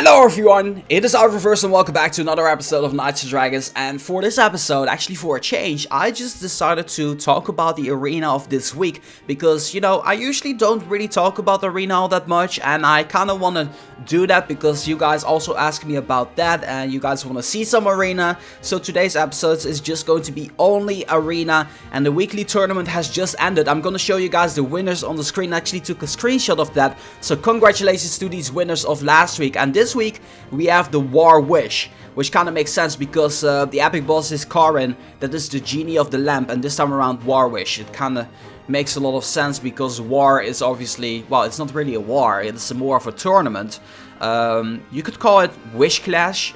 Hello everyone, it is Reverse and welcome back to another episode of Knights and Dragons. And for this episode, actually for a change, I just decided to talk about the arena of this week. Because, you know, I usually don't really talk about the arena all that much. And I kind of want to do that because you guys also ask me about that. And you guys want to see some arena. So today's episode is just going to be only arena. And the weekly tournament has just ended. I'm going to show you guys the winners on the screen. I actually took a screenshot of that. So congratulations to these winners of last week. And this week we have the War Wish, which kind of makes sense because the epic boss is Karin, that is the genie of the lamp, and this time around War Wish. It kind of makes a lot of sense because war is obviously, well, it's not really a war, it's more of a tournament. You could call it Wish Clash?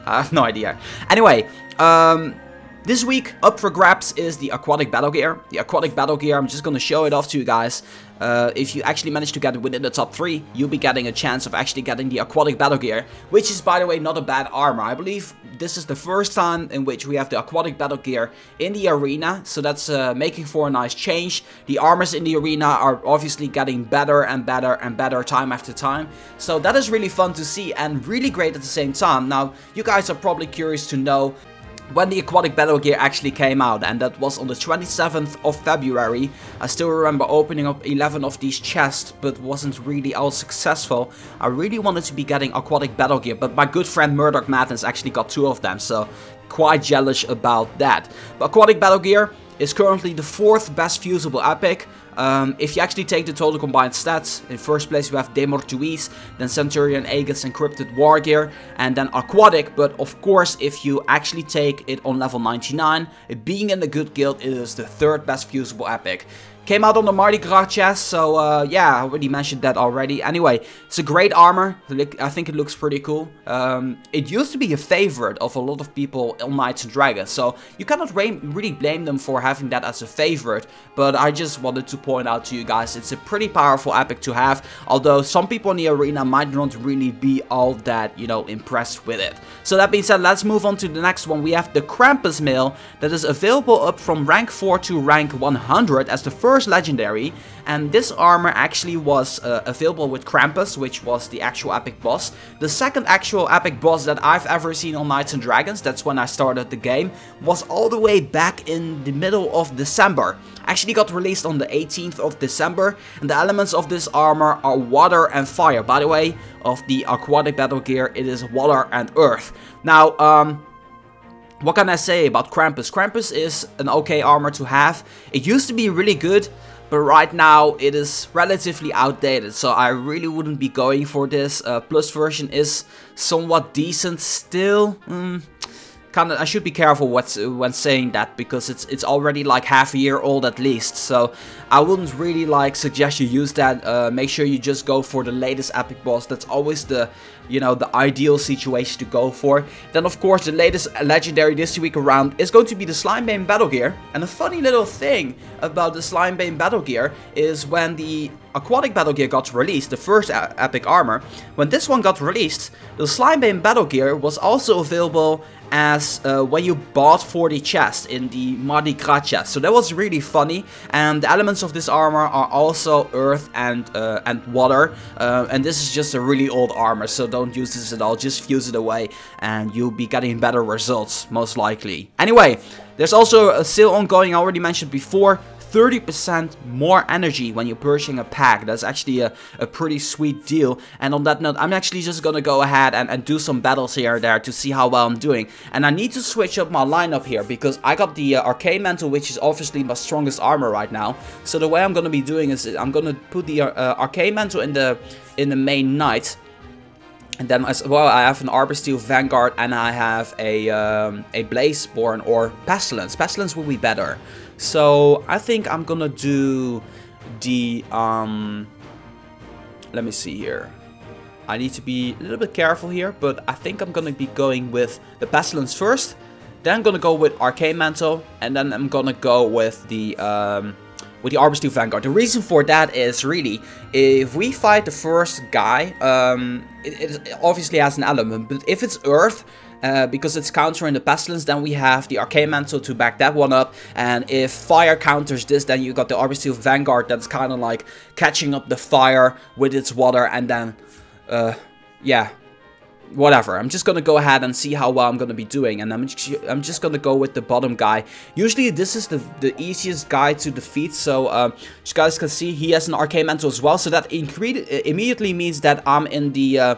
I have no idea. Anyway, this week up for grabs is the Aquatic Battlegear. The Aquatic Battlegear, I'm just going to show it off to you guys. If you actually manage to get it within the top 3, you'll be getting a chance of actually getting the Aquatic Battlegear, which is, by the way, not a bad armor. I believe this is the first time in which we have the Aquatic Battlegear in the arena, so that's making for a nice change. The armors in the arena are obviously getting better and better and better time after time, so that is really fun to see and really great at the same time. Now, you guys are probably curious to know when the Aquatic Battlegear actually came out, and that was on the 27th of February. I still remember opening up 11 of these chests, but wasn't really all successful. I really wanted to be getting Aquatic Battlegear, but my good friend Murdoch Madness actually got 2 of them, so quite jealous about that. But Aquatic Battlegear is currently the 4th best fusible epic. If you actually take the total combined stats, in first place we have Demortuis, then Centurion Aegis Encrypted Wargear, and then Aquatic. But of course, if you actually take it on level 99, it being in the good guild, it is the 3rd best fusible epic. Came out on the Mardi Gras chest, so yeah, I already mentioned that already. Anyway, it's a great armor. I think it looks pretty cool. It used to be a favorite of a lot of people on Knights and Dragons, so you cannot really blame them for having that as a favorite. But I just wanted to point out to you guys, it's a pretty powerful epic to have, although some people in the arena might not really be all that, you know, impressed with it. So that being said, let's move on to the next one. We have the Krampus Mail that is available up from rank 4 to rank 100 as the first legendary, and this armor actually was available with Krampus, which was the actual epic boss. The second actual epic boss that I've ever seen on Knights and Dragons, that's when I started the game, was all the way back in the middle of December. Actually got released on the 18th of December, and the elements of this armor are water and fire. By the way, of the Aquatic Battlegear, it is water and earth. Now, what can I say about Krampus? Krampus is an okay armor to have. It used to be really good, but right now it is relatively outdated, so I really wouldn't be going for this. Plus version is somewhat decent still. I should be careful when saying that, because it's already like half a year old at least, so I wouldn't really like suggest you use that. Make sure you just go for the latest epic boss. That's always the, you know, the ideal situation to go for. Then of course the latest legendary this week around is going to be the Slimebane Battlegear. And a funny little thing about the Slimebane Battlegear is when the Aquatic Battlegear got released, the first epic armor, when this one got released, the Slimebane Battlegear was also available as when you bought 40 chests in the Mardi Gras chest. So that was really funny, and the elements of this armor are also earth and water, and this is just a really old armor, so don't use this at all. Just fuse it away and you'll be getting better results, most likely. Anyway, there's also a sale ongoing, I already mentioned before. 30% more energy when you're purchasing a pack. That's actually a pretty sweet deal. And on that note, I'm actually just gonna go ahead and do some battles here and there to see how well I'm doing. And I need to switch up my lineup here because I got the Arcane Mantle, which is obviously my strongest armor right now. So the way I'm gonna be doing is I'm gonna put the Arcane Mantle in the main knight. And then as well, I have an Arbor Steel Vanguard, and I have a Blazeborn or Pestilence. Pestilence will be better. So I think I'm gonna do the let me see here. I need to be a little bit careful here, but I think I'm gonna be going with the Pestilence first. Then I'm gonna go with Arcane Mantle, and then I'm gonna go with the Arbor Steel Vanguard. The reason for that is really, if we fight the first guy, it obviously has an element, but if it's earth, because it's countering the Pestilence, then we have the Arcane Mantle to back that one up. And if fire counters this, then you got the Arbor Steel Vanguard that's kind of like catching up the fire with its water, and then yeah, whatever. I'm just gonna go ahead and see how well I'm gonna be doing, and I'm just gonna go with the bottom guy. Usually this is the easiest guy to defeat, so as you guys can see, he has an arcane mantle as well, so that immediately means that I'm in the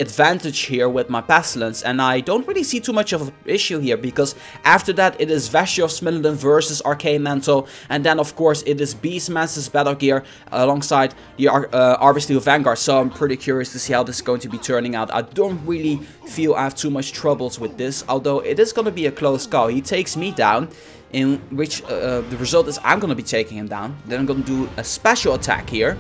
advantage here with my pestilence, and I don't really see too much of an issue here, because after that it is Vashjov's Militant versus Arcane Mantle, and then of course it is Beastmaster's Battlegear alongside the Arbor Steel Vanguard. So I'm pretty curious to see how this is going to be turning out. I don't really feel I have too much troubles with this, although it is going to be a close call. He takes me down, in which the result is I'm going to be taking him down. Then I'm going to do a special attack here.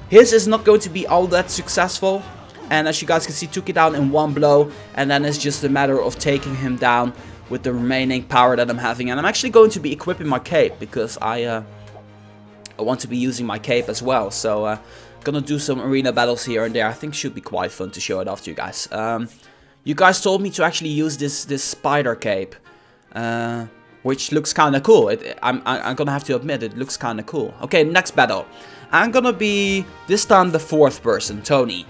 His is not going to be all that successful, and as you guys can see, took it down in one blow, and then it's just a matter of taking him down with the remaining power that I'm having. And I'm actually going to be equipping my cape, because I want to be using my cape as well. So gonna do some arena battles here and there. I think should be quite fun to show it off to you guys. You guys told me to actually use this spider cape, which looks kind of cool. I'm gonna have to admit, it looks kind of cool. Okay, next battle. I'm gonna be this time the fourth person, Tony.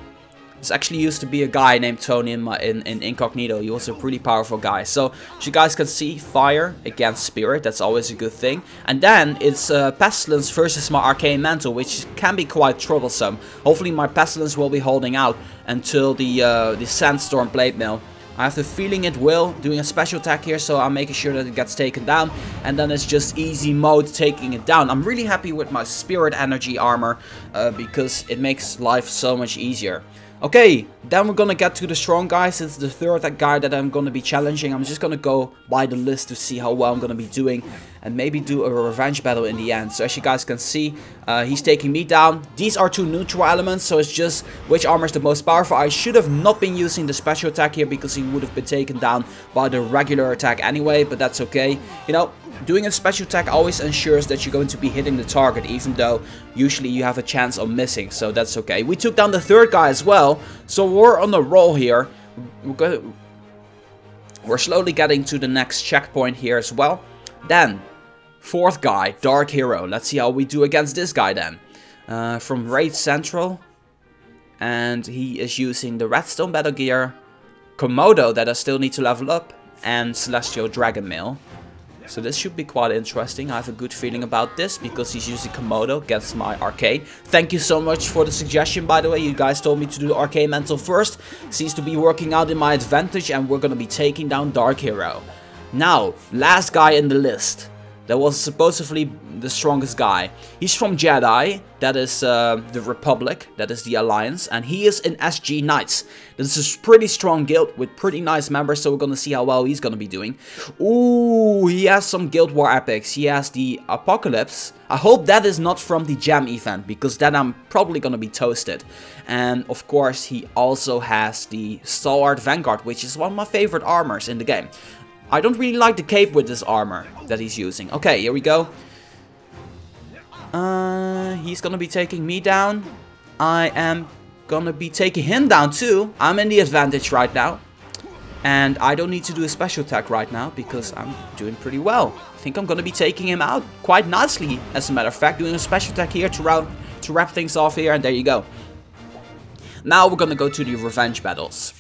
This actually used to be a guy named Tony in Incognito. He was a pretty powerful guy. So, as you guys can see, fire against spirit. That's always a good thing. And then it's Pestilence versus my Arcane Mantle, which can be quite troublesome. Hopefully my Pestilence will be holding out until the Sandstorm Blade Mill. I have the feeling it will, doing a special attack here, so I'm making sure that it gets taken down. And then it's just easy mode taking it down. I'm really happy with my Spirit Energy armor, because it makes life so much easier. Okay, then we're gonna get to the strong guys. It's the third guy that I'm gonna be challenging. I'm just gonna go by the list to see how well I'm gonna be doing, and maybe do a revenge battle in the end. So as you guys can see, he's taking me down. These are two neutral elements, so it's just which armor is the most powerful. I should have not been using the special attack here, because he would have been taken down by the regular attack anyway, but that's okay. You know, doing a special attack always ensures that you're going to be hitting the target, even though usually you have a chance of missing, so that's okay. We took down the third guy as well, so we're on a roll here. We're slowly getting to the next checkpoint here as well. Then, fourth guy, Dark Hero. Let's see how we do against this guy then. From Raid Central, and he is using the Redstone Battlegear, Komodo that I still need to level up, and Celestial Dragon Mail. So this should be quite interesting. I have a good feeling about this, because he's using Komodo against my Arcane. Thank you so much for the suggestion, by the way. You guys told me to do the Arcane Mantle first. Seems to be working out in my advantage, and we're going to be taking down Dark Hero. Now, last guy in the list. That was supposedly the strongest guy. He's from Jedi, that is the Republic, that is the Alliance, and he is in SG Knights. This is a pretty strong guild with pretty nice members, so we're gonna see how well he's gonna be doing. Ooh, he has some Guild War epics. He has the Apocalypse. I hope that is not from the Gem event, because then I'm probably gonna be toasted. And of course, he also has the Stalwart Vanguard, which is one of my favorite armors in the game. I don't really like the cape with this armor that he's using. Okay, here we go. He's gonna be taking me down. I am gonna be taking him down too. I'm in the advantage right now. And I don't need to do a special attack right now, because I'm doing pretty well. I think I'm gonna be taking him out quite nicely, as a matter of fact. Doing a special attack here to wrap things off here, and there you go. Now we're gonna go to the revenge battles.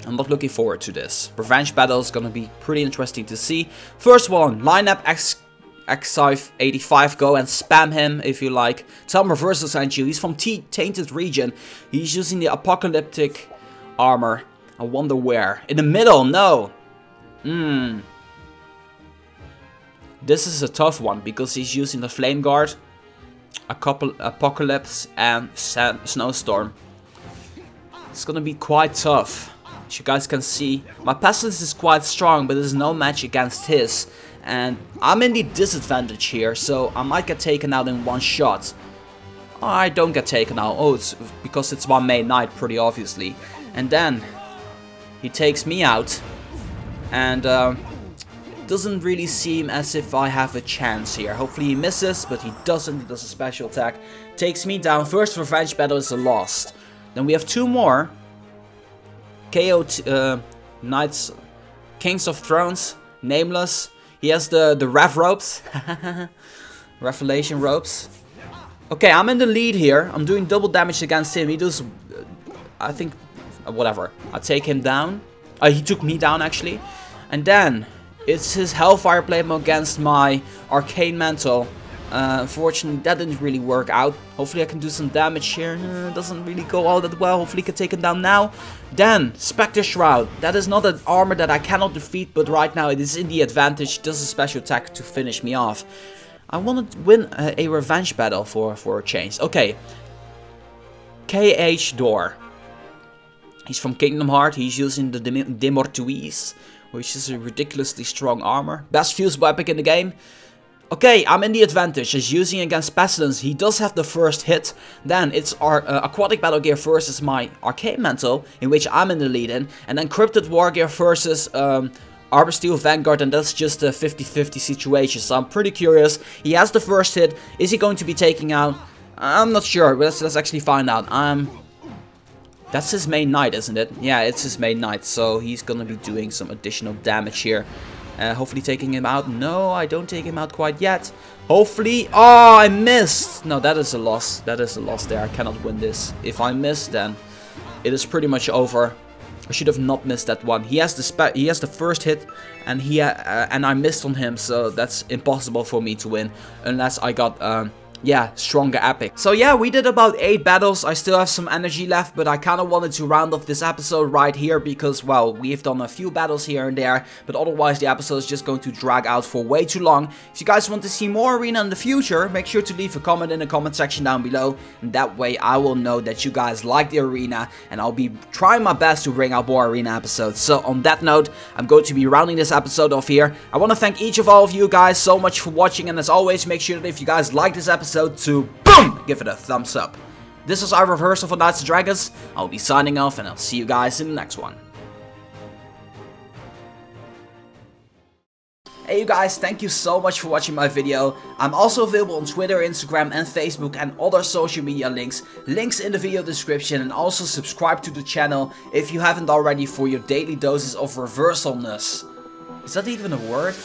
I'm not looking forward to this. Revenge battle is gonna be pretty interesting to see. First one, line up X85, go and spam him if you like. Tell him Reversal sent you. He's from Tainted Region. He's using the Apocalyptic armor. I wonder where. In the middle, no. This is a tough one, because he's using the Flame Guard, Apocalypse, and Snowstorm. It's gonna be quite tough. As you guys can see, my Pestilence is quite strong, but there's no match against his. And I'm in the disadvantage here, so I might get taken out in one shot. Oh, I don't get taken out. Oh, it's because it's my main knight, pretty obviously. And then he takes me out, and it doesn't really seem as if I have a chance here. Hopefully he misses, but he doesn't. He does a special attack, takes me down. First revenge battle is a loss. Then we have two more. KO Knights, Kings of Thrones, Nameless. He has the Rev ropes, Revelation ropes. Okay, I'm in the lead here. I'm doing double damage against him. He does, I think, whatever. I take him down. He took me down actually. And then it's his Hellfire Blade against my Arcane Mantle. Unfortunately, that didn't really work out. Hopefully I can do some damage here. Doesn't really go all that well. Hopefully I can take him down now. Then, Spectre Shroud. That is not an armor that I cannot defeat, but right now it is in the advantage. Does a special attack to finish me off. I want to win a revenge battle for a change. Okay. KH Door. He's from Kingdom Hearts. He's using the Demortuis, which is a ridiculously strong armor. Best fusible epic in the game. Okay, I'm in the advantage. He's using against Pestilence. He does have the first hit. Then it's our Aquatic Battlegear versus my Arcane Mantle, in which I'm in the lead in. And then Cryptid Wargear versus Arbor Steel Vanguard, and that's just a 50-50 situation. So I'm pretty curious. He has the first hit. Is he going to be taking out? I'm not sure. But let's actually find out. That's his main knight, isn't it? Yeah, it's his main knight. So he's gonna be doing some additional damage here. Hopefully taking him out. No, I don't take him out quite yet. Hopefully. Oh, I missed. No, that is a loss. That is a loss there. I cannot win this. If I miss, then it is pretty much over. I should have not missed that one. He has the first hit, and and I missed on him. So that's impossible for me to win unless I got yeah, stronger epic. So yeah, we did about 8 battles. I still have some energy left, but I kind of wanted to round off this episode right here because, well, we've done a few battles here and there, but otherwise the episode is just going to drag out for way too long. If you guys want to see more Arena in the future, make sure to leave a comment in the comment section down below, and that way I will know that you guys like the Arena, and I'll be trying my best to bring out more Arena episodes. So on that note, I'm going to be rounding this episode off here. I want to thank each of all of you guys so much for watching, and as always, make sure that if you guys like this episode, to boom, give it a thumbs up. This is our reversal for Knights and Dragons. I'll be signing off, and I'll see you guys in the next one. Hey you guys, thank you so much for watching my video. I'm also available on Twitter, Instagram and Facebook and other social media links in the video description, and also subscribe to the channel if you haven't already for your daily doses of reversalness. Is that even a word?